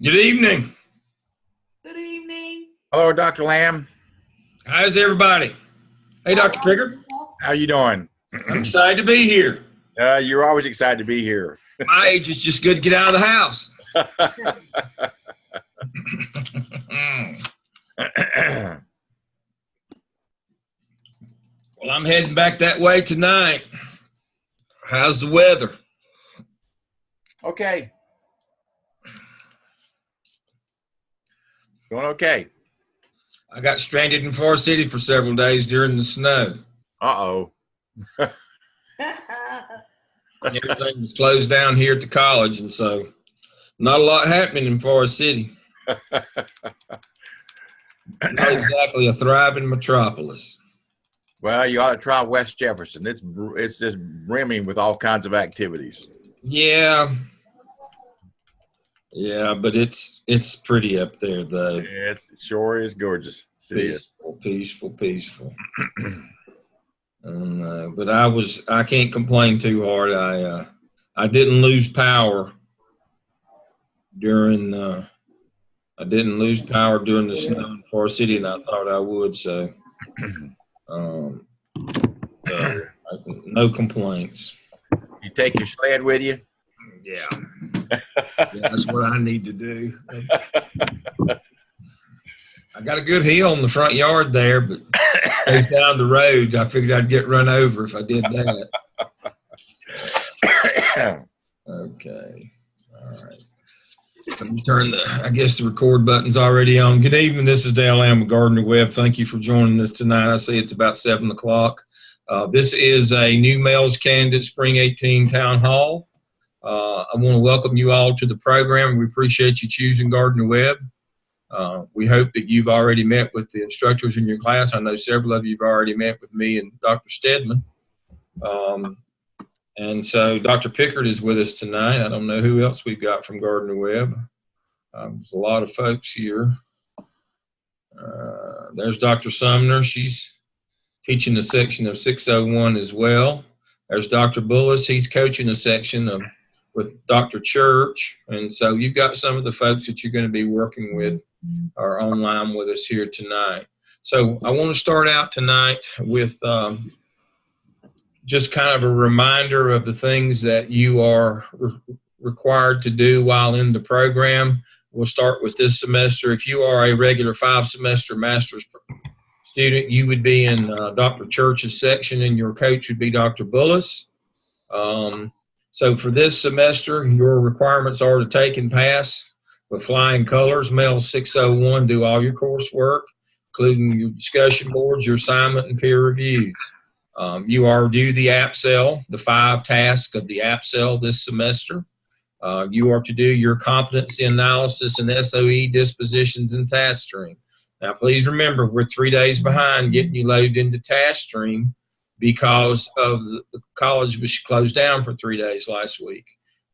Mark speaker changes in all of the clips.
Speaker 1: Good evening.
Speaker 2: Good evening.
Speaker 3: Hello, Dr. Lamb.
Speaker 1: How's everybody? Hey, Dr. Pickard.
Speaker 3: How you doing?
Speaker 1: I'm excited to be here.
Speaker 3: You're always excited to be here.
Speaker 1: My age is just good to get out of the house. Well, I'm heading back that way tonight. How's the weather?
Speaker 3: Okay. Going okay.
Speaker 1: I got stranded in Forest City for several days during the snow.
Speaker 3: Uh-oh.
Speaker 1: Everything was closed down here at the college, and so not a lot happening in Forest City. Not exactly a thriving metropolis.
Speaker 3: Well, you ought to try West Jefferson. It's just brimming with all kinds of activities.
Speaker 1: Yeah, but it's pretty up there though.
Speaker 3: It sure is gorgeous.
Speaker 1: Peaceful. But I can't complain too hard. I didn't lose power during the snow in Forest City, and I thought I would. So, no complaints.
Speaker 3: You take your sled with you?
Speaker 1: Yeah, that's what I need to do. I got a good hill in the front yard there, but goes down the road. I figured I'd get run over if I did that. Okay. All right. Let me turn I guess the record button's already on. Good evening. This is Dale Lamb with Gardner Webb. Thank you for joining us tonight. I see it's about 7 o'clock. This is a new MELS candidate Spring 18 Town Hall. I want to welcome you all to the program. We appreciate you choosing Gardner Webb. We hope that you've already met with the instructors in your class. I know several of you have already met with me and Dr. Stedman. And so Dr. Pickard is with us tonight. I don't know who else we've got from Gardner Webb. There's a lot of folks here. There's Dr. Sumner. She's teaching the section of 601 as well. There's Dr. Bullis. He's coaching a section with Dr. Church. And so you've got some of the folks that you're going to be working with are online with us here tonight. So I want to start out tonight with just kind of a reminder of the things that you are required to do while in the program. We'll start with this semester. If you are a regular 5-semester master's student, you would be in Dr. Church's section, and your coach would be Dr. Bullis. So for this semester, your requirements are to take and pass with flying colors, MELS 601, do all your coursework, including your discussion boards, your assignment, and peer reviews. You are due the APSEL, the 5 tasks of the APSEL this semester. You are to do your competency analysis and SOE dispositions and task stream. Now, please remember, we're 3 days behind getting you loaded into task stream because of the college was closed down for 3 days last week.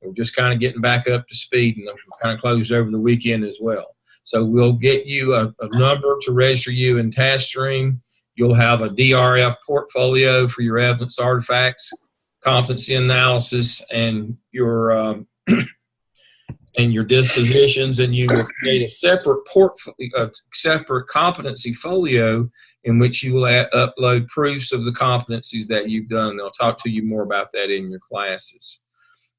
Speaker 1: We're just kind of getting back up to speed, and we're kind of closed over the weekend as well. So we'll get you a number to register you in task stream. You'll have a DRF portfolio for your evidence artifacts, competency analysis, and your dispositions, and you will create a separate competency folio in which you will upload proofs of the competencies that you've done. They'll talk to you more about that in your classes.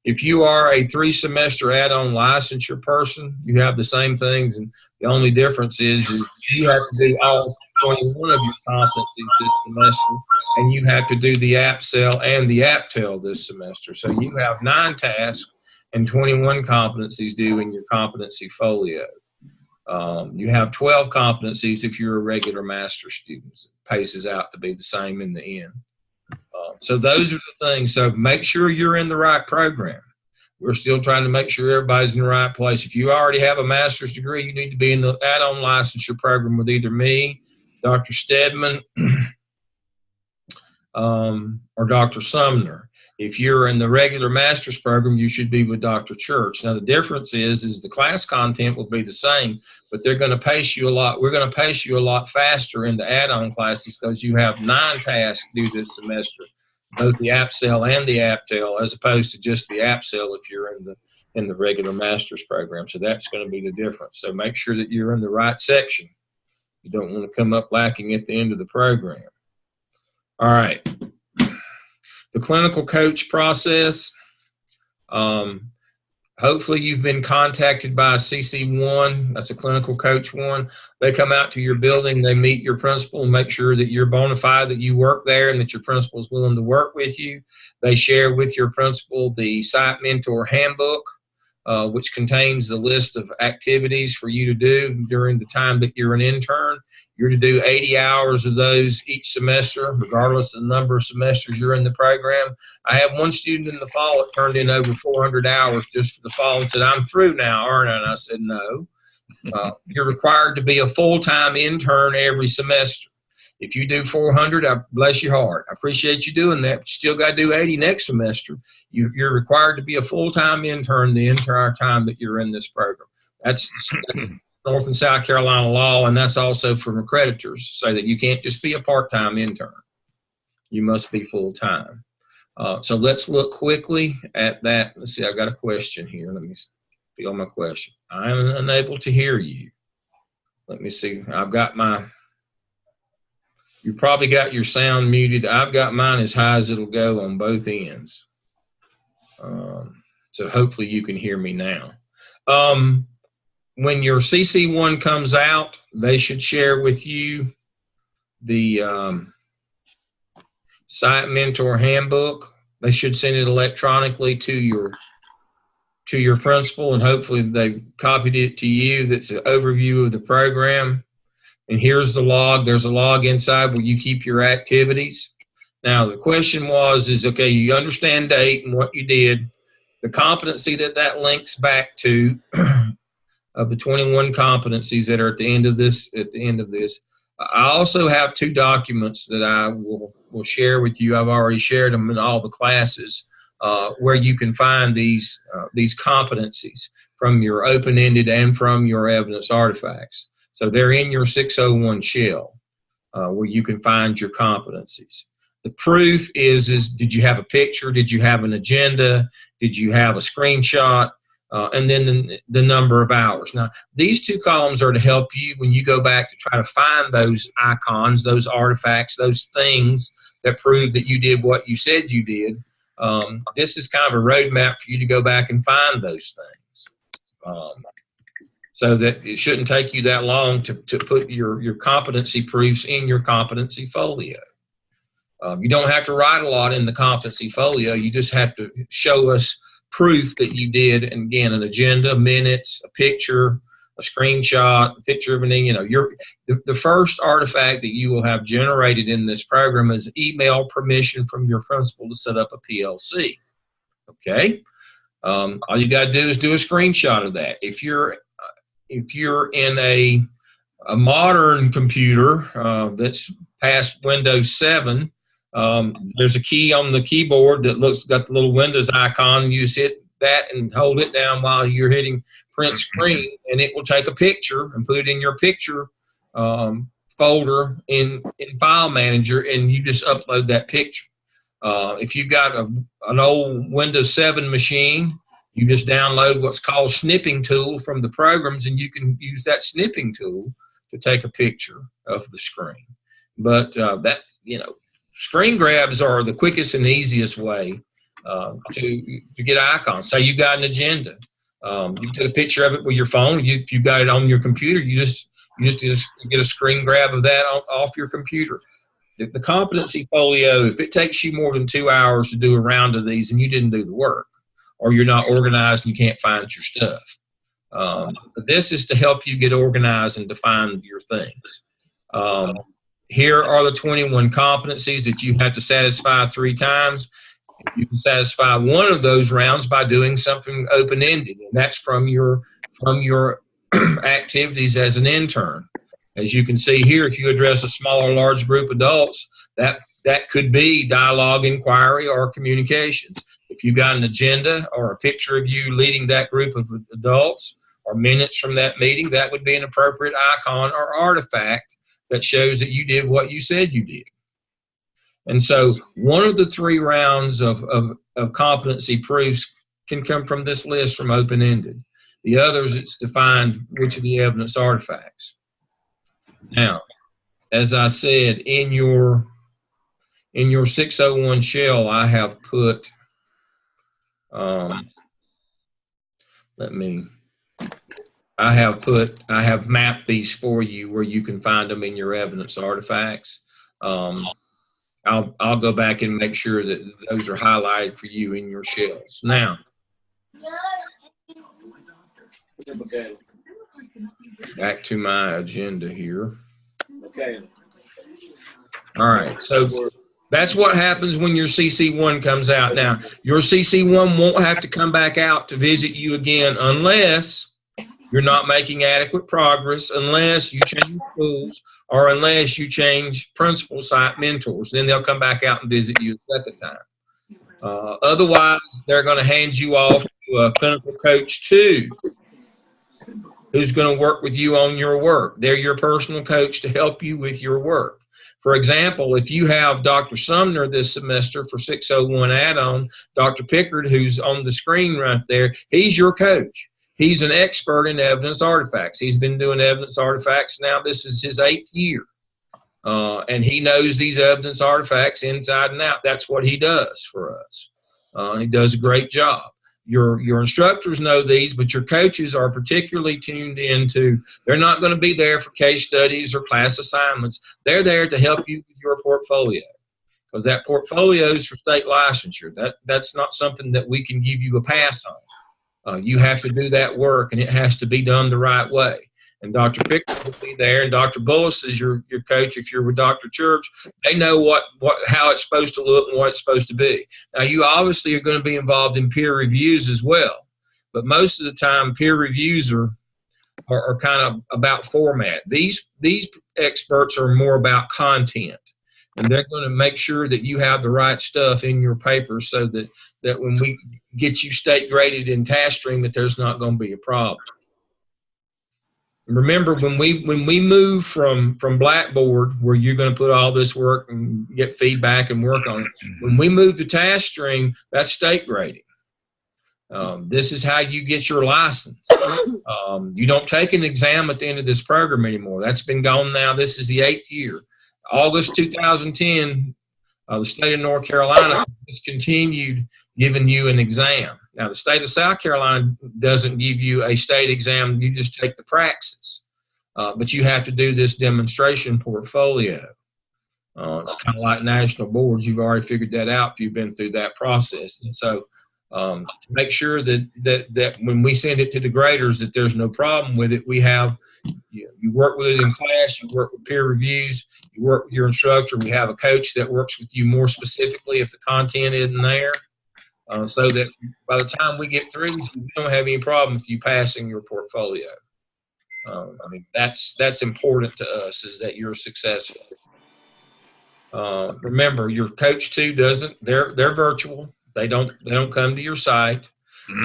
Speaker 1: If you are a 3-semester add-on licensure person, you have the same things, and the only difference is you have to do all 21 of your competencies this semester, and you have to do the APSEL and the APTEL this semester. So you have 9 tasks and 21 competencies due in your competency folio. You have 12 competencies if you're a regular master's student. It paces out to be the same in the end. So those are the things. So make sure you're in the right program. We're still trying to make sure everybody's in the right place. If you already have a master's degree, you need to be in the add-on licensure program with either me, Dr. Stedman, or Dr. Sumner. If you're in the regular master's program, you should be with Dr. Church. Now, the difference is the class content will be the same, but they're going to pace you a lot. We're going to pace you a lot faster in the add-on classes because you have 9 tasks due this semester both the APSEL and the APTEL, as opposed to just the APSEL if you're in the regular master's program. So that's going to be the difference. So make sure that you're in the right section. You don't want to come up lacking at the end of the program. All right. The clinical coach process. Hopefully you've been contacted by a CC1, that's a clinical coach one. They come out to your building, they meet your principal and make sure that you're bona fide, that you work there and that your principal is willing to work with you. They share with your principal the Site Mentor Handbook, which contains the list of activities for you to do during the time that you're an intern. You're to do 80 hours of those each semester, regardless of the number of semesters you're in the program. I have one student in the fall that turned in over 400 hours just for the fall and said, I'm through now, aren't I? And I said, no. You're required to be a full-time intern every semester. If you do 400, bless your heart. I appreciate you doing that, but you still got to do 80 next semester. You're required to be a full-time intern the entire time that you're in this program. That's North and South Carolina law, and that's also from accreditors, so that you can't just be a part-time intern. You must be full-time. So let's look quickly at that. Let's see, I've got a question here. Let me feel my question. I'm unable to hear you. Let me see. I've got you probably got your sound muted. I've got mine as high as it'll go on both ends. So hopefully you can hear me now. When your CC1 comes out, they should share with you the Site Mentor Handbook. They should send it electronically to your principal, and hopefully they copied it to you. That's an overview of the program. And here's the log. There's a log inside where you keep your activities. Now, the question is, okay, you understand date and what you did. The competency that links back to of the 21 competencies that are at the end of this. I also have 2 documents that I will share with you. I've already shared them in all the classes where you can find these competencies from your open-ended and from your evidence artifacts. So they're in your 601 shell where you can find your competencies. The proof is did you have a picture? Did you have an agenda? Did you have a screenshot? And then the number of hours. Now, these 2 columns are to help you when you go back to try to find those icons, those artifacts, those things that prove that you did what you said you did. This is kind of a roadmap for you to go back and find those things. So that it shouldn't take you that long to put your competency proofs in your competency folio. You don't have to write a lot in the competency folio. You just have to show us proof that you did, and again, an agenda, minutes, a picture, a screenshot, a picture of the first artifact that you will have generated in this program is email permission from your principal to set up a PLC. Okay? All you got to do is do a screenshot of that. If you're in a modern computer that's past Windows 7, there's a key on the keyboard that got the little Windows icon. You just hit that and hold it down while you're hitting print screen, and it will take a picture and put it in your picture folder in File Manager, and you just upload that picture. If you've got an old Windows 7 machine, you just download what's called snipping tool from the programs, and you can use that snipping tool to take a picture of the screen. But screen grabs are the quickest and easiest way to get icons. Say you got an agenda. You take a picture of it with your phone. If you've got it on your computer, you just get a screen grab of that off your computer. The competency folio, if it takes you more than 2 hours to do a round of these and you didn't do the work, or you're not organized and you can't find your stuff. This is to help you get organized and define your things. Here are the 21 competencies that you have to satisfy 3 times. You can satisfy one of those rounds by doing something open-ended, and that's from your activities as an intern. As you can see here, if you address a small or large group of adults, that could be dialogue, inquiry, or communications. If you've got an agenda or a picture of you leading that group of adults or minutes from that meeting, that would be an appropriate icon or artifact that shows that you did what you said you did. And so one of the 3 rounds of competency proofs can come from this list from open-ended. The others, it's defined which of the evidence artifacts. Now, as I said, in your 601 shell, I have put, I have mapped these for you where you can find them in your evidence artifacts. I'll go back and make sure that those are highlighted for you in your shells. Now, back to my agenda here.
Speaker 4: Okay.
Speaker 1: All right, so that's what happens when your CC1 comes out. Now, your CC1 won't have to come back out to visit you again unless you're not making adequate progress, unless you change schools, or unless you change principal site mentors. Then they'll come back out and visit you a second time. Otherwise, they're going to hand you off to a clinical coach 2 who's going to work with you on your work. They're your personal coach to help you with your work. For example, if you have Dr. Sumner this semester for 601 add-on, Dr. Pickard, who's on the screen right there, he's your coach. He's an expert in evidence artifacts. He's been doing evidence artifacts now. This is his 8th year. And he knows these evidence artifacts inside and out. That's what he does for us. He does a great job. Your instructors know these, but your coaches are particularly tuned into, they're not going to be there for case studies or class assignments. They're there to help you with your portfolio, because that portfolio is for state licensure. That's not something that we can give you a pass on. You have to do that work, and it has to be done the right way. And Dr. Pickard will be there, and Dr. Bullis is your coach. If you're with Dr. Church, they know how it's supposed to look and what it's supposed to be. Now, you obviously are going to be involved in peer reviews as well, but most of the time, peer reviews are kind of about format. These experts are more about content, and they're going to make sure that you have the right stuff in your paper so that when we get you state graded in task stream, that there's not going to be a problem. Remember, when we move from Blackboard, where you're going to put all this work and get feedback and work on it, when we move to task stream, that's state grading. This is how you get your license. You don't take an exam at the end of this program anymore. That's been gone now. This is the 8th year. August 2010, the state of North Carolina discontinued giving you an exam. Now, the state of South Carolina doesn't give you a state exam. You just take the praxis. But you have to do this demonstration portfolio. It's kind of like national boards. You've already figured that out if you've been through that process. And so to make sure that when we send it to the graders that there's no problem with it, we have, you work with it in class, you work with peer reviews, you work with your instructor. We have a coach that works with you more specifically if the content isn't there. So that by the time we get through, we don't have any problem with you passing your portfolio. I mean, that's important to us, is that you're successful. Remember, your coach too they're virtual. They don't come to your site.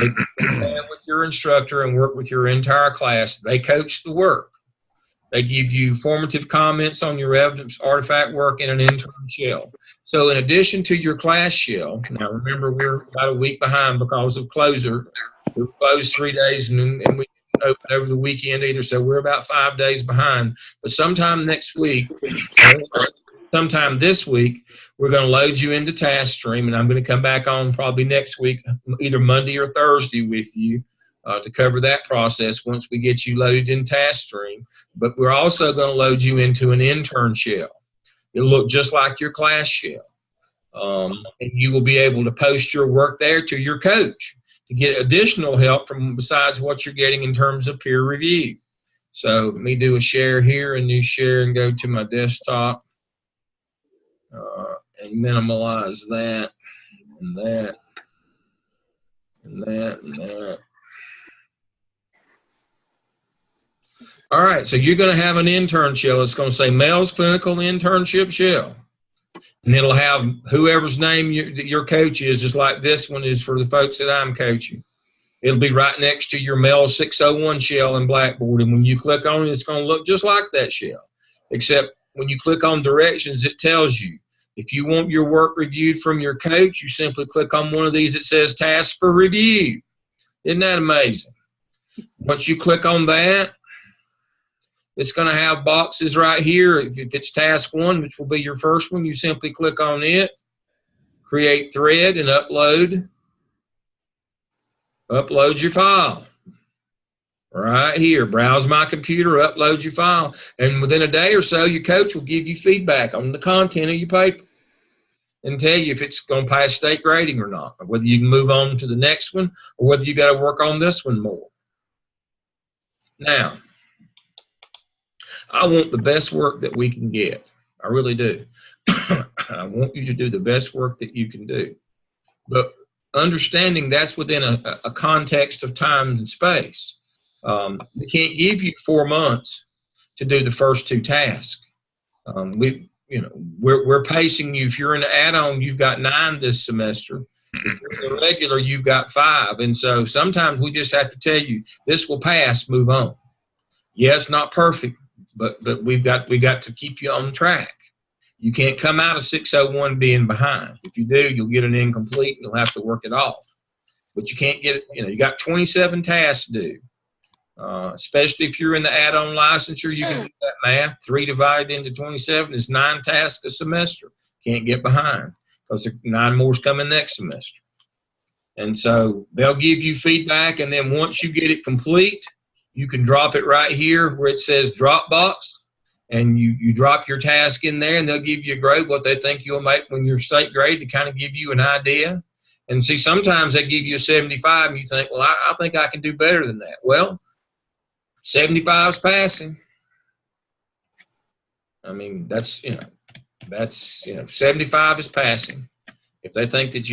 Speaker 1: They stand with your instructor and work with your entire class. They coach the work. They give you formative comments on your evidence artifact work in an intern shell. So in addition to your class shell, now remember, we're about a week behind because of closure. We're closed 3 days and we didn't open over the weekend either, so we're about 5 days behind. But sometime next week, sometime this week, we're going to load you into task stream, and I'm going to come back on probably next week, either Monday or Thursday with you. To cover that process once we get you loaded in task stream. But we're also going to load you into an intern shell. It'll look just like your class shell. And you will be able to post your work there to your coach to get additional help from besides what you're getting in terms of peer review. So let me do a share here, a new share, and go to my desktop and minimize that and that and that and that. All right, so you're going to have an intern shell. It's going to say MELS Clinical Internship Shell. And it'll have whoever's name your coach is, just like this one is for the folks that I'm coaching. It'll be right next to your MELS 601 shell in Blackboard. And when you click on it, it's going to look just like that shell. Except when you click on directions, it tells you If you want your work reviewed from your coach, you simply click on one of these that says Task for Review. Isn't that amazing? Once you click on that, it's going to have boxes right here. If it's Task 1, which will be your first one, you simply click on it, create thread, and upload your file. Right here, browse my computer, upload your file, and within a day or so, your coach will give you feedback on the content of your paper and tell you if it's going to pass state grading or not, or whether you can move on to the next one, or whether you got to work on this one more. Now, I want the best work that we can get. I really do. I want you to do the best work that you can do. But understanding that's within a context of time and space. We can't give you 4 months to do the first 2 tasks. We're pacing you. If you're in an add-on, you've got 9 this semester. If you're in a regular, you've got 5. And so sometimes we just have to tell you, this will pass, move on. Yeah, it's not perfect, but we got to keep you on track. You can't come out of 601 being behind. If you do, you'll get an incomplete and you'll have to work it off. But you can't get it, you got 27 tasks to do. Especially if you're in the add-on licensure, you can do that math. 3 divided into 27 is 9 tasks a semester. Can't get behind because 9 more is coming next semester. And so they'll give you feedback, and then once you get it complete, you can drop it right here where it says Dropbox, and you drop your task in there, and they'll give you a grade, what they think you'll make when you're state grade, to kind of give you an idea. And see, sometimes they give you a 75, and you think, well, I think I can do better than that. Well, 75 is passing. I mean, that's 75 is passing. If they think that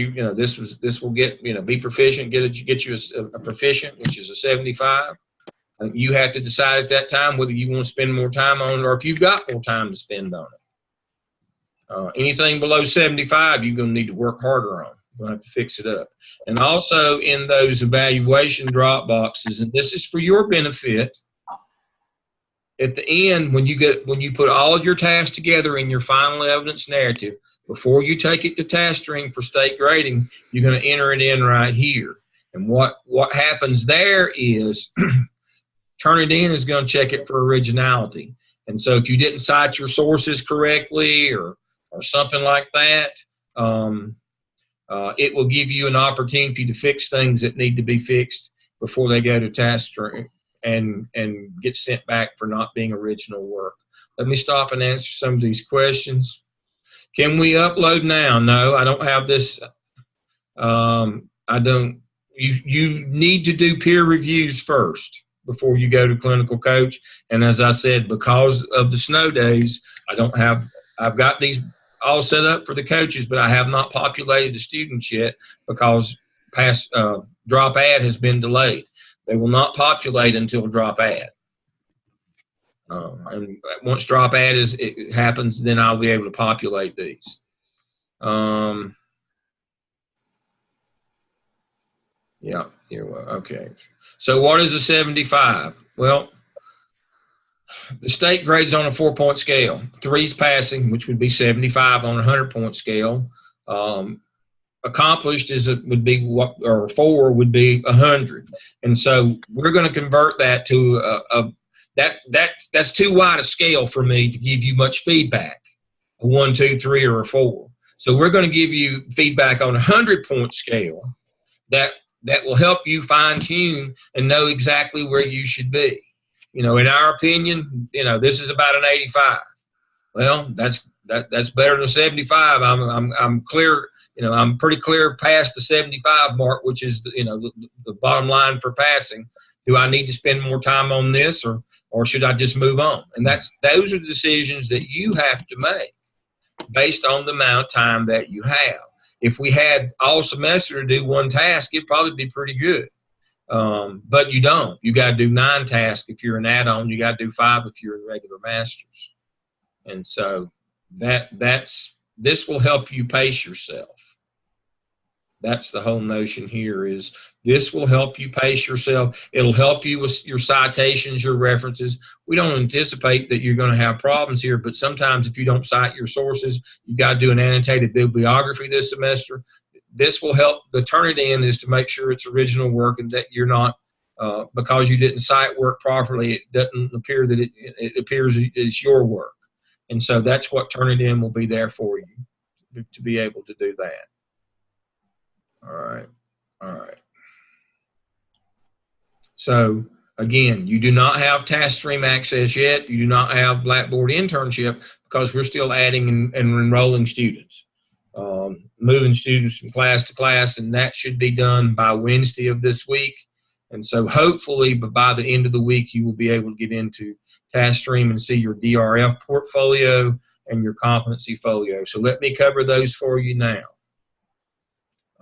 Speaker 1: this will get, be proficient, get you a proficient, which is a 75, you have to decide at that time whether you want to spend more time on it or if you've got more time to spend on it. Anything below 75, you're going to need to work harder on. You're going to have to fix it up. And also in those evaluation drop boxes, and this is for your benefit, at the end, when you put all of your tasks together in your final evidence narrative, before you take it to Tastering for state grading, you're going to enter it in right here. And what happens there is Turn It In is going to check it for originality. And so if you didn't cite your sources correctly or something like that, it will give you an opportunity to fix things that need to be fixed before they go to Tastering and get sent back for not being original work. Let me stop and answer some of these questions. Can we upload now? No, I don't have this. I don't. You need to do peer reviews first before you go to clinical coach. And as I said, because of the snow days, I've got these all set up for the coaches, but I have not populated the students yet because past drop add has been delayed. They will not populate until drop add. And once drop add happens, then I'll be able to populate these. Yeah, okay. So what is a 75? Well, the state grades on a 4-point scale. 3's passing, which would be 75 on a 100-point scale. Accomplished would be 4 would be 100. And so we're going to convert that to that's too wide a scale for me to give you much feedback, a 1, 2, 3, or a 4. So we're going to give you feedback on a 100-point scale that will help you fine-tune and know exactly where you should be. In our opinion, this is about an 85. Well, that's better than a 75. I'm clear. I'm pretty clear past the 75 mark, which is the bottom line for passing. Do I need to spend more time on this, or should I just move on? And those are the decisions that you have to make based on the amount of time that you have. If we had all semester to do 1 task, it'd probably be pretty good. But you don't. You got to do 9 tasks if you're an add-on. You got to do 5 if you're a regular master's. And so this will help you pace yourself. That's the whole notion here is this will help you pace yourself. It'll help you with your citations, your references. We don't anticipate that you're going to have problems here, but sometimes if you don't cite your sources, you've got to do an annotated bibliography this semester. This will help. The Turnitin is to make sure it's original work and that you're not, because you didn't cite work properly, it doesn't appear that it appears it's your work. And so that's what Turnitin will be there for you to be able to do that. All right. All right. So again, you do not have task stream access yet. You do not have Blackboard internship because we're still adding and enrolling students, moving students from class to class, and that should be done by Wednesday of this week. And so hopefully by the end of the week, you will be able to get into task stream and see your DRF portfolio and your competency folio. So let me cover those for you now.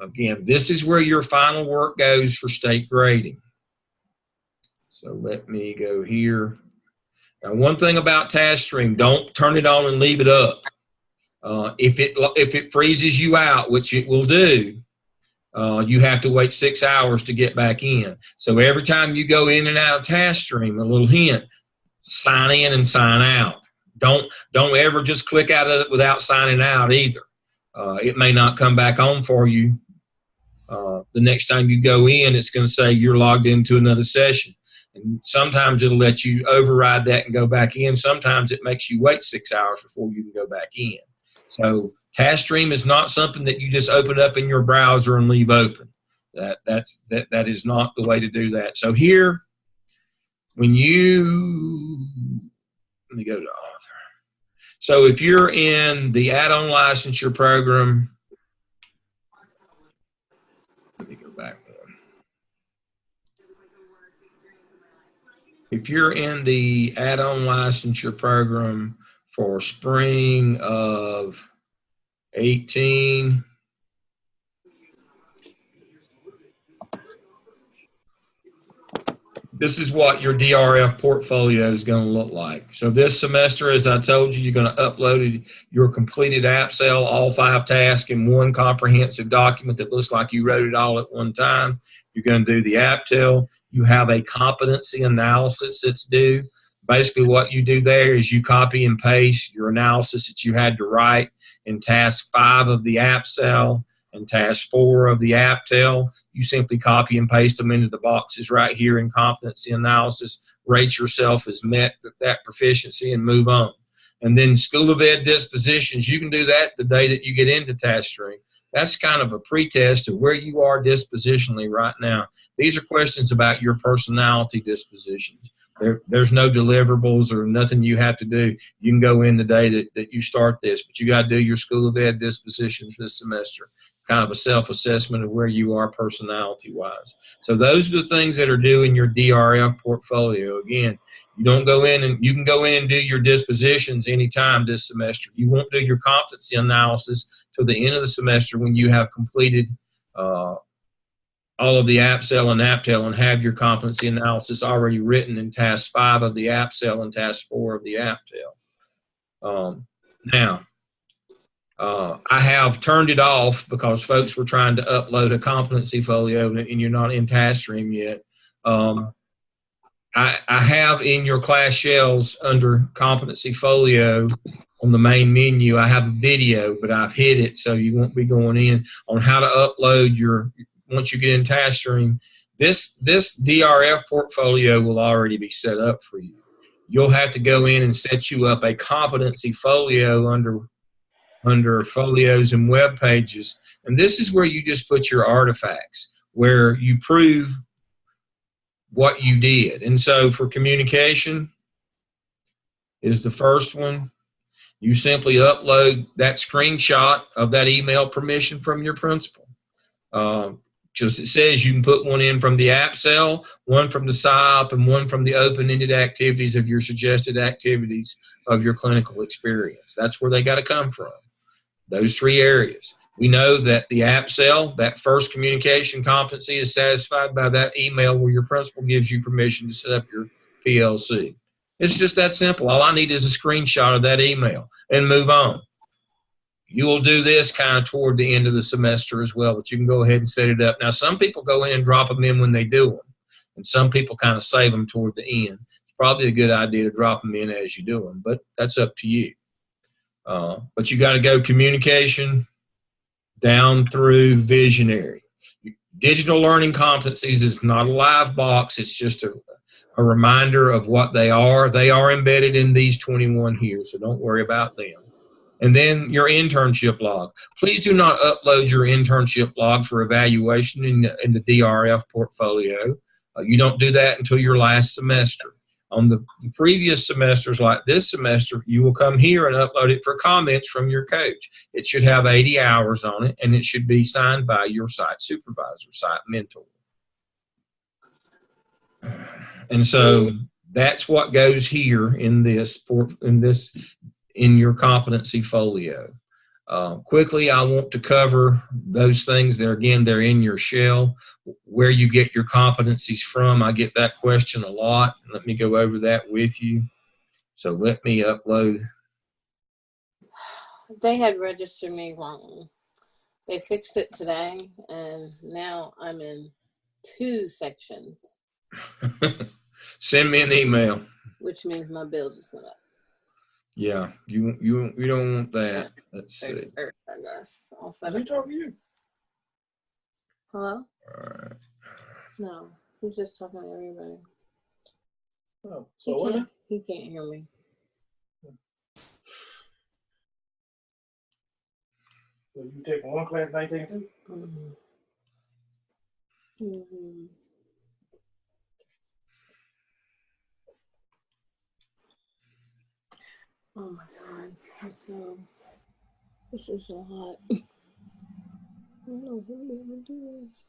Speaker 1: Again, this is where your final work goes for state grading. So let me go here. Now, one thing about task stream, don't turn it on and leave it up. If it freezes you out, which it will do, you have to wait 6 hours to get back in. So every time you go in and out of task stream, a little hint, sign in and sign out. Don't ever just click out of it without signing out either. It may not come back on for you. The next time you go in, it's going to say you're logged into another session. And sometimes it'll let you override that and go back in. Sometimes it makes you wait 6 hours before you can go back in. So task stream is not something that you just open up in your browser and leave open. That is not the way to do that. So here, when you, let me go to author. So if you're in the add-on licensure program, let me go back one. If you're in the add-on licensure program for spring of 18, this is what your DRF portfolio is going to look like. So this semester, as I told you, you're going to upload your completed app cell, all 5 tasks in one comprehensive document that looks like you wrote it all at one time. You're going to do the app tell. You have a competency analysis that's due. Basically what you do there is you copy and paste your analysis that you had to write in task 5 of the app cell and task 4 of the app tell. You simply copy and paste them into the boxes right here in competency analysis, rate yourself as met with that proficiency, and move on. And then School of Ed dispositions, you can do that the day that you get into task stream. That's kind of a pretest of where you are dispositionally right now. These are questions about your personality dispositions. There's no deliverables or nothing you have to do. You can go in the day that you start this, but you got to do your School of Ed dispositions this semester. Kind of a self-assessment of where you are personality-wise. So those are the things that are due in your DRF portfolio. Again, you don't go in and you can go in and do your dispositions anytime this semester. You won't do your competency analysis till the end of the semester when you have completed all of the app cell and app tell and have your competency analysis already written in task 5 of the app cell and task 4 of the app tell. Now, I have turned it off because folks were trying to upload a competency folio and you're not in task stream yet. I have in your class shells under competency folio on the main menu, I have a video, but I've hid it so you won't be going in on how to upload your, once you get in task stream. This DRF portfolio will already be set up for you. You'll have to go in and set you up a competency folio under folios and web pages. And this is where you just put your artifacts, where you prove what you did. And so for communication is the first one. You simply upload that screenshot of that email permission from your principal. Just it says you can put one in from the app cell, one from the SIOP, and one from the open-ended activities of your suggested activities of your clinical experience. That's where they got to come from. Those 3 areas. We know that the app cell, that first communication competency, is satisfied by that email where your principal gives you permission to set up your PLC. It's just that simple. All I need is a screenshot of that email and move on. you will do this kind of toward the end of the semester as well, but you can go ahead and set it up. Now, some people go in and drop them in when they do them, and some people kind of save them toward the end. It's probably a good idea to drop them in as you do them, but that's up to you. But you got to go communication down through visionary. Digital learning competencies is not a live box. It's just a reminder of what they are. They are embedded in these 21 here, so don't worry about them. And then your internship log. Please do not upload your internship log for evaluation in the DRF portfolio. You don't do that until your last semester. On the previous semesters, like this semester, you will come here and upload it for comments from your coach. It should have 80 hours on it, and it should be signed by your site supervisor, site mentor. And so that's what goes here in your competency folio. Quickly, I want to cover those things. They're in your shell. Where you get your competencies from, I get that question a lot. Let me go over that with you. So let me upload.
Speaker 4: They had registered me wrong. They fixed it today, and now I'm in 2 sections.
Speaker 1: Send me an email.
Speaker 4: Which means my bill just went up.
Speaker 1: Yeah, you don't want that. Let's see.
Speaker 4: I guess.
Speaker 2: Who's talking to you?
Speaker 4: Hello?
Speaker 1: All right.
Speaker 4: No, he's just talking to everybody.
Speaker 2: Oh, so what?
Speaker 4: He can't hear me.
Speaker 2: So you taking one class, 19 too?
Speaker 4: Mm-hmm. Oh my God. This is a lot. I don't know who I'm going to do this.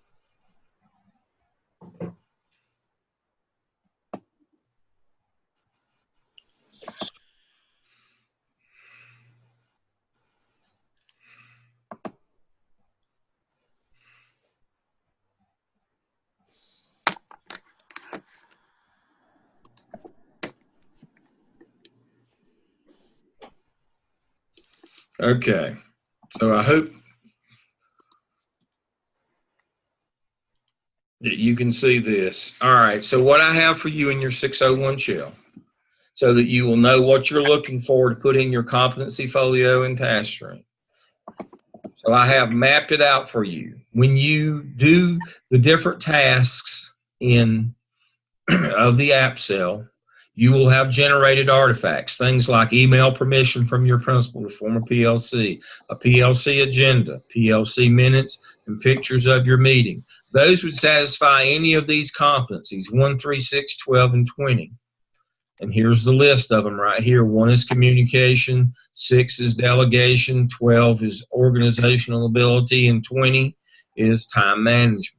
Speaker 1: Okay, so I hope that you can see this. All right, so what I have for you in your 601 shell, so that you will know what you're looking for to put in your competency folio and task string. So I have mapped it out for you. When you do the different tasks of the app cell, you will have generated artifacts, things like email permission from your principal to form a PLC agenda, PLC minutes, and pictures of your meeting. Those would satisfy any of these competencies, 1, 3, 6, 12, and 20. And here's the list of them right here. 1 is communication, 6 is delegation, 12 is organizational ability, and 20 is time management.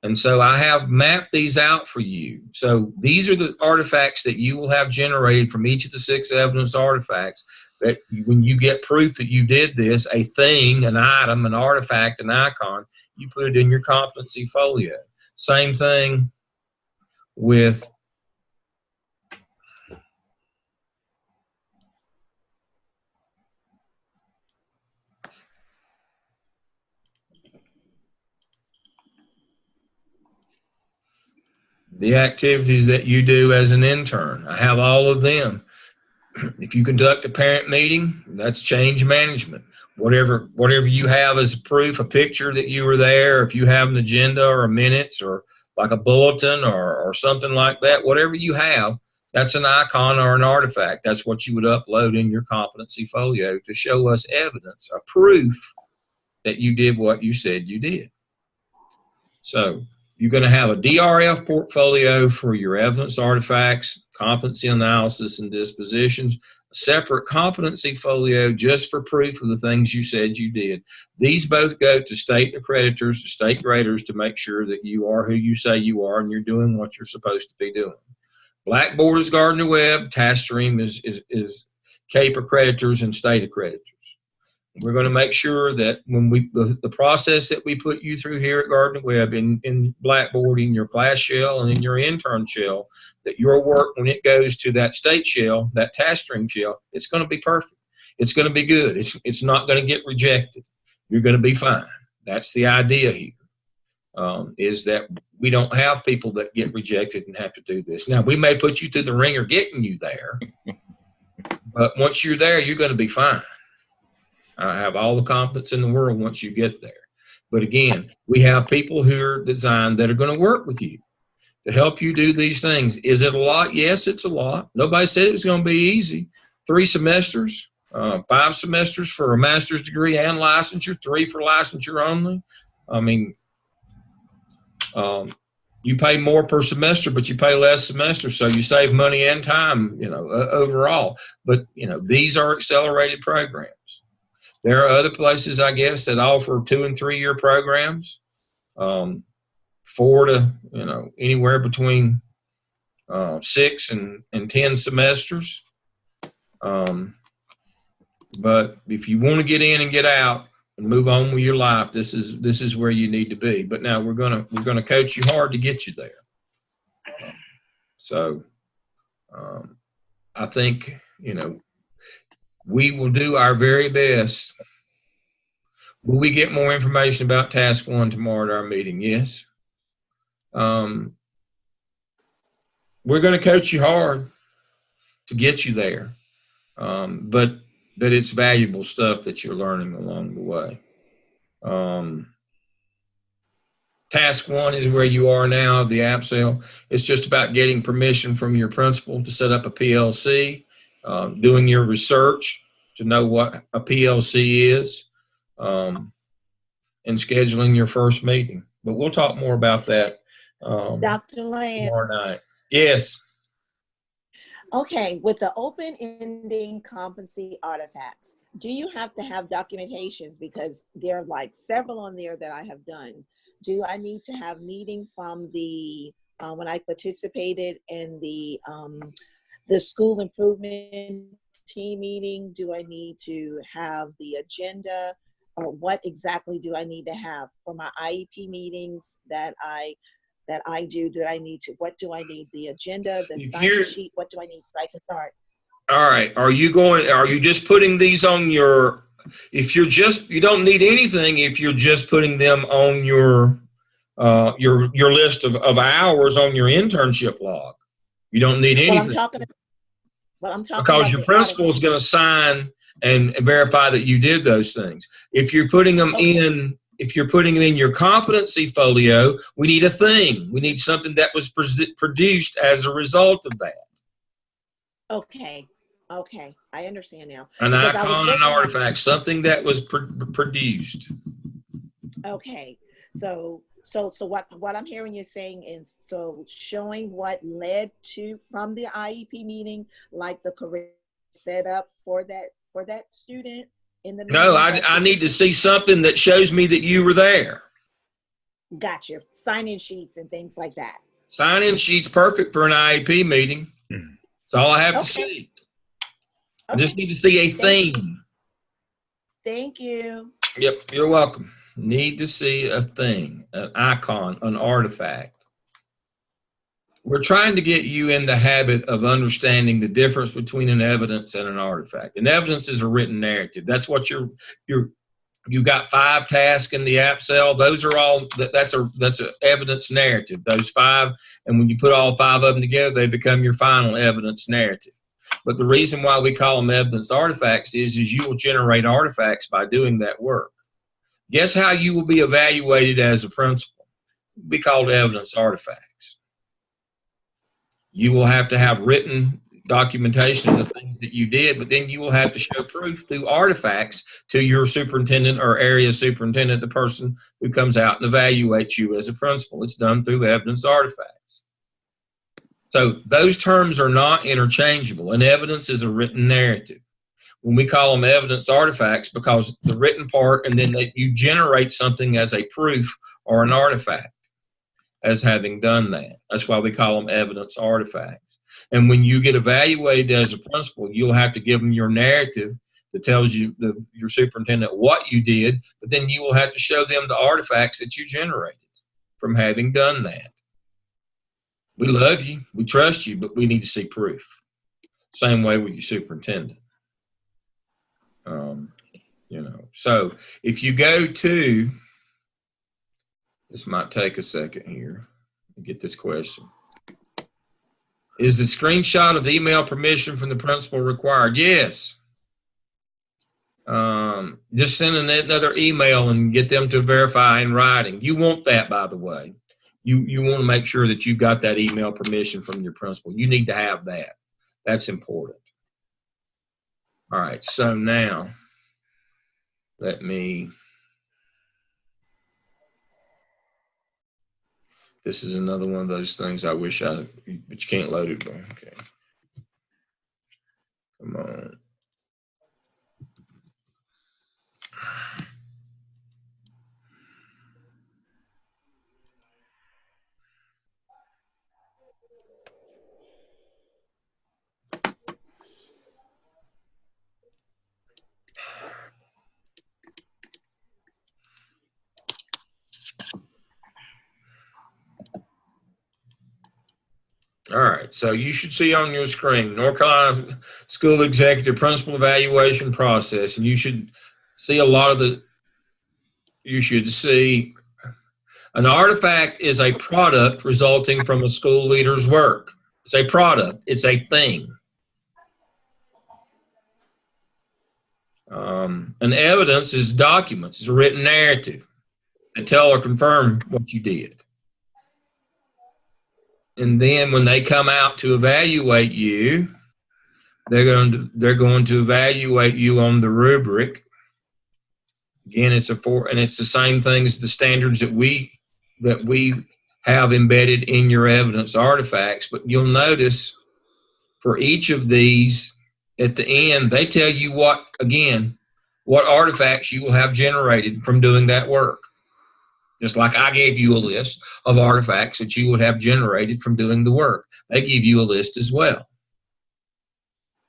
Speaker 1: And so I have mapped these out for you. So these are the artifacts that you will have generated from each of the 6 evidence artifacts that when you get proof that you did this, a thing, an item, an artifact, an icon, you put it in your competency folio. Same thing with the activities that you do as an intern. I have all of them. If you conduct a parent meeting, that's change management. Whatever you have as proof, a picture that you were there, if you have an agenda or minutes or like a bulletin or something like that, whatever you have, that's an icon or an artifact. That's what you would upload in your competency folio to show us evidence, a proof that you did what you said you did. So you're going to have a DRF portfolio for your evidence artifacts, competency analysis, and dispositions, a separate competency folio just for proof of the things you said you did. These both go to state accreditors, to state graders, to make sure that you are who you say you are and you're doing what you're supposed to be doing. Blackboard is Gardner Webb, TaskStream is CAPE accreditors and state accreditors. We're going to make sure that when the process that we put you through here at Gardner Webb in Blackboard, in your class shell and in your intern shell, that your work, when it goes to that state shell, that task string shell, it's going to be perfect. It's going to be good. It's not going to get rejected. You're going to be fine. That's the idea here, is that we don't have people that get rejected and have to do this. Now, we may put you through the ringer getting you there, but once you're there, you're going to be fine. I have all the confidence in the world once you get there. But again, we have people who are designed that are going to work with you to help you do these things. Is it a lot? Yes, it's a lot. Nobody said it was going to be easy. 3 semesters, 5 semesters for a master's degree and licensure, 3 for licensure only. I mean, you pay more per semester, but you pay less semester, so you save money and time, overall. But, these are accelerated programs. There are other places, I guess, that offer 2 and 3 year programs, 4 to, anywhere between 6 and 10 semesters. But if you want to get in and get out and move on with your life, this is where you need to be. But now we're gonna coach you hard to get you there. So I think we will do our very best. Will we get more information about task 1 tomorrow at our meeting? Yes. We're going to coach you hard to get you there, but it's valuable stuff that you're learning along the way. Task 1 is where you are now, the app sale. It's just about getting permission from your principal to set up a PLC, doing your research to know what a PLC is, and scheduling your first meeting. But we'll talk more about that
Speaker 5: Dr. Land.
Speaker 1: tomorrow night. Yes.
Speaker 5: Okay, with the open-ending competency artifacts, do you have to have documentations? Because there are like several on there that I have done. Do I need to have meeting from the, when I participated in the school improvement team meeting? Do I need to have the agenda? Or what exactly do I need to have for my IEP meetings that I do? What do I need? The agenda, the sign sheet, what do I need so I can start?
Speaker 1: All right. Are you just putting these on your, you don't need anything if you're just putting them on your list of hours on your internship log. You don't need anything.
Speaker 5: I'm talking
Speaker 1: because your principal is going to sign and verify that you did those things. If you're putting them in, your competency folio, we need a thing. We need something that was produced as a result of that.
Speaker 5: Okay, I understand now.
Speaker 1: An icon, an artifact, something that was produced.
Speaker 5: Okay, so what I'm hearing you saying is, so showing what led to from the IEP meeting, like the career set up for that student in the
Speaker 1: No, I need to see something that shows me that you were there.
Speaker 5: Gotcha. Sign-in sheets and things like that.
Speaker 1: Sign-in sheets perfect for an IEP meeting. That's all I have to see. I just need to see a theme.
Speaker 5: Thank you.
Speaker 1: Yep, you're welcome. Need to see a thing, an icon, an artifact. We're trying to get you in the habit of understanding the difference between an evidence and an artifact. An evidence is a written narrative. That's what you got 5 tasks in the app cell. Those are all, that's a evidence narrative, those 5. And when you put all 5 of them together, they become your final evidence narrative. But the reason why we call them evidence artifacts is you will generate artifacts by doing that work. Guess how you will be evaluated as a principal? It'll be called evidence artifacts. You will have to have written documentation of the things that you did, but then you will have to show proof through artifacts to your superintendent or area superintendent, the person who comes out and evaluates you as a principal. It's done through evidence artifacts. So those terms are not interchangeable. An evidence is a written narrative. When we call them evidence artifacts, because the written part, and then you generate something as a proof or an artifact as having done that. That's why we call them evidence artifacts. And when you get evaluated as a principal, you'll have to give them your narrative that tells you, your superintendent, what you did, but then you will have to show them the artifacts that you generated from having done that. We love you, we trust you, but we need to see proof. Same way with your superintendent. You know, so if you go to, this might take a second here to get this question. Is the screenshot of the email permission from the principal required? Yes. Just send another email and get them to verify in writing. You want that, by the way. You want to make sure that you've got that email permission from your principal. You need to have that. That's important. All right, so now let me, this is another one of those things I wish but you can't load it. Okay. Come on. All right, so you should see on your screen, North Carolina School Executive Principal Evaluation Process, and you should see a lot of you should see an artifact is a product resulting from a school leader's work. It's a product, it's a thing. An evidence is documents, it's a written narrative that tell or confirm what you did. And then when they come out to evaluate you, they're going to evaluate you on the rubric. Again, it's the same thing as the standards that we have embedded in your evidence artifacts. But you'll notice for each of these, at the end, they tell you what artifacts you will have generated from doing that work. Just like I gave you a list of artifacts that you would have generated from doing the work. They give you a list as well.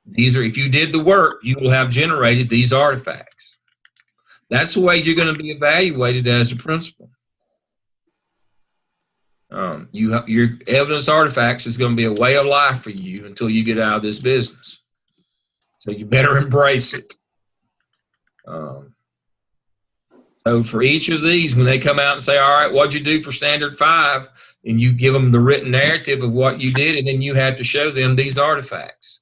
Speaker 1: These are, if you did the work, you will have generated these artifacts. That's the way you're going to be evaluated as a principal. Your evidence artifacts is going to be a way of life for you until you get out of this business. So you better embrace it. So for each of these, when they come out and say, all right, what'd you do for standard 5? And you give them the written narrative of what you did, and then you have to show them these artifacts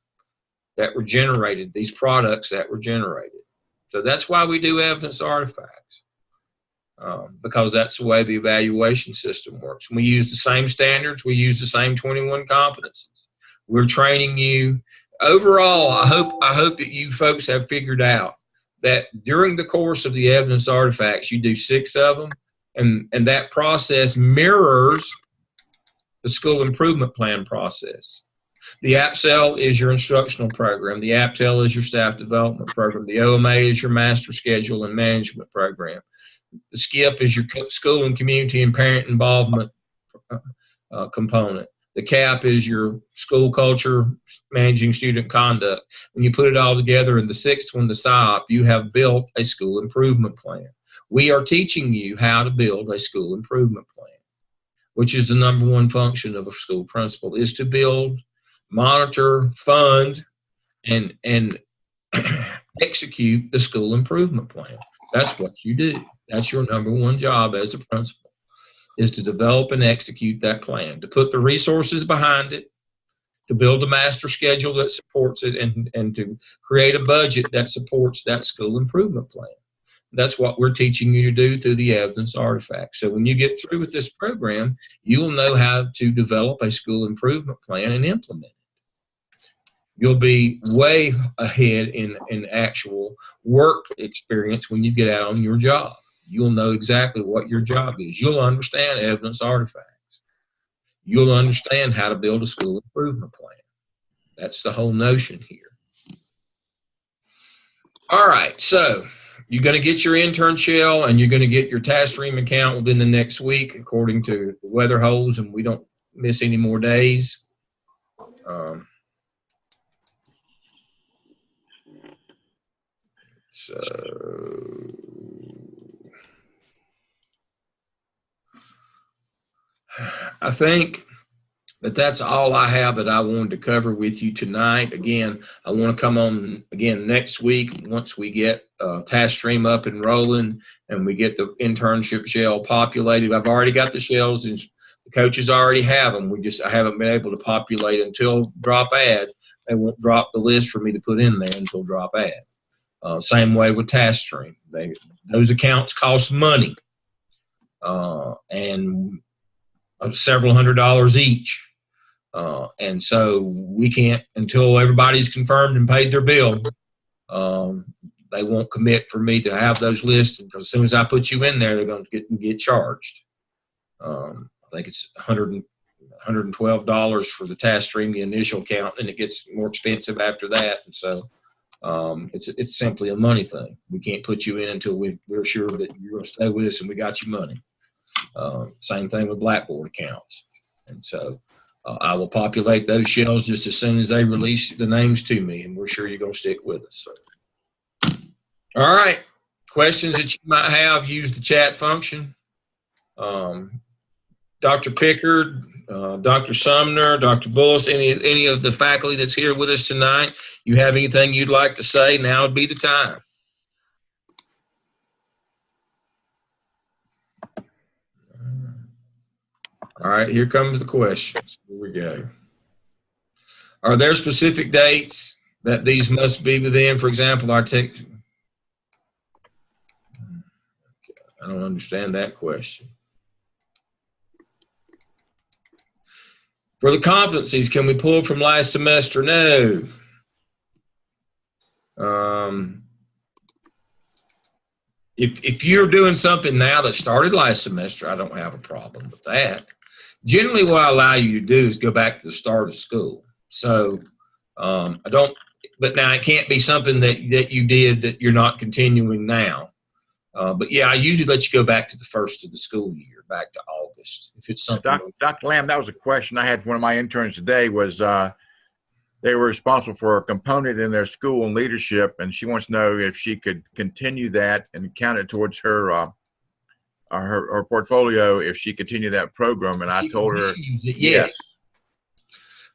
Speaker 1: that were generated, these products that were generated. So that's why we do evidence artifacts, because that's the way the evaluation system works. We use the same standards. We use the same 21 competencies. We're training you. Overall, I hope that you folks have figured out that during the course of the evidence artifacts, you do 6 of them, and that process mirrors the school improvement plan process. The APSEL is your instructional program. The APTEL is your staff development program. The OMA is your master schedule and management program. The SKIP is your school and community and parent involvement component. The CAP is your school culture, managing student conduct. When you put it all together in the 6th one, the SIOP, you have built a school improvement plan. We are teaching you how to build a school improvement plan, which is the number one function of a school principal, is to build, monitor, fund, and execute the school improvement plan. That's what you do. That's your number one job as a principal, is to develop and execute that plan, to put the resources behind it, to build a master schedule that supports it, and to create a budget that supports that school improvement plan. That's what we're teaching you to do through the evidence artifact. So when you get through with this program, you will know how to develop a school improvement plan and implement it. You'll be way ahead in actual work experience when you get out on your job. You'll know exactly what your job is. You'll understand evidence artifacts. You'll understand how to build a school improvement plan. That's the whole notion here. All right, so you're going to get your intern shell and you're going to get your task stream account within the next week, according to the weather holds, and we don't miss any more days. So I think But that's all I have that I wanted to cover with you tonight. Again, I want to come on again next week once we get Task Stream up and rolling and we get the internship shell populated. I've already got the shells and the coaches already have them. I haven't been able to populate until drop add. They won't drop the list for me to put in there until drop add. Same way with Task Stream. Those accounts cost money and several $100s each. And so we can't, until everybody's confirmed and paid their bill, they won't commit for me to have those lists. Because as soon as I put you in there, they're going to get charged. I think it's $112 for the Task Stream, the initial count, and it gets more expensive after that. And so it's simply a money thing. We can't put you in until we're sure that you're going to stay with us and we got you money. Same thing with Blackboard accounts. And so I will populate those shells just as soon as they release the names to me, and we're sure you're going to stick with us. So. All right. Questions that you might have, use the chat function. Dr. Pickard, Dr. Sumner, Dr. Bullis, any of the faculty that's here with us tonight, you have anything you'd like to say, now would be the time. All right, here comes the questions. Here we go. Are there specific dates that these must be within? For example, I don't understand that question. For the competencies, can we pull from last semester? No. If you're doing something now that started last semester, I don't have a problem with that. Generally, what I allow you to do is go back to the start of school. So but now it can't be something that you did that you're not continuing now. But yeah, I usually let you go back to the first of the school year, back to August. If it's something.
Speaker 3: Dr. Lamb, that was a question I had for one of my interns today was they were responsible for a component in their school and leadership, and she wants to know if she could continue that and count it towards her portfolio if she continued that program. And I told her, yes.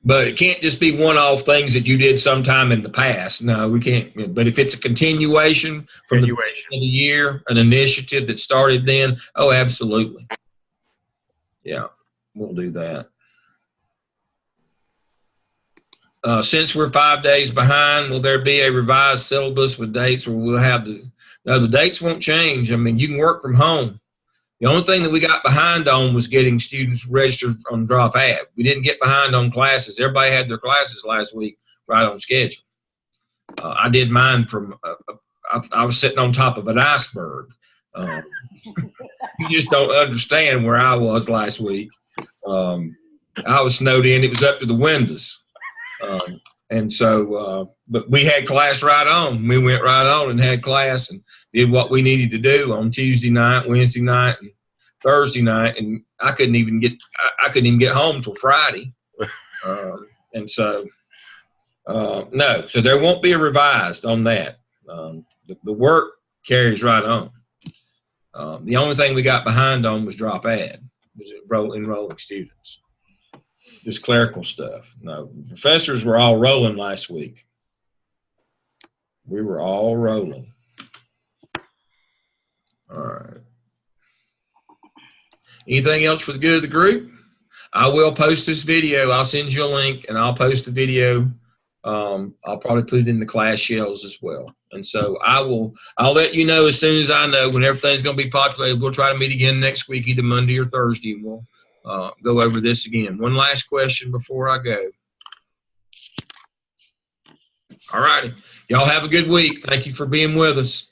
Speaker 1: But it can't just be one-off things that you did sometime in the past. No, we can't. But if it's a continuation from the beginning of the year, an initiative that started then, oh, absolutely. Yeah, we'll do that. Since we're 5 days behind, will there be a revised syllabus with dates, or we'll have the dates won't change. I mean, you can work from home. The only thing that we got behind on was getting students registered on drop add. We didn't get behind on classes. Everybody had their classes last week right on schedule. I did mine from, I was sitting on top of an iceberg. You just don't understand where I was last week. I was snowed in. It was up to the windows. And so, but we had class right on. We went right on and had class and did what we needed to do on Tuesday night, Wednesday night, and Thursday night. And I couldn't even get home till Friday. And so, no, so there won't be a revised on that. The work carries right on. The only thing we got behind on was drop add, was enrolling students. Just clerical stuff. No, professors were all rolling last week. We were all rolling. All right. Anything else for the good of the group? I will post this video. I'll send you a link and I'll post the video. I'll probably put it in the class shells as well. And so I'll let you know as soon as I know when everything's going to be populated. We'll try to meet again next week, either Monday or Thursday. And we'll go over this again. One last question before I go. All righty. Y'all have a good week. Thank you for being with us.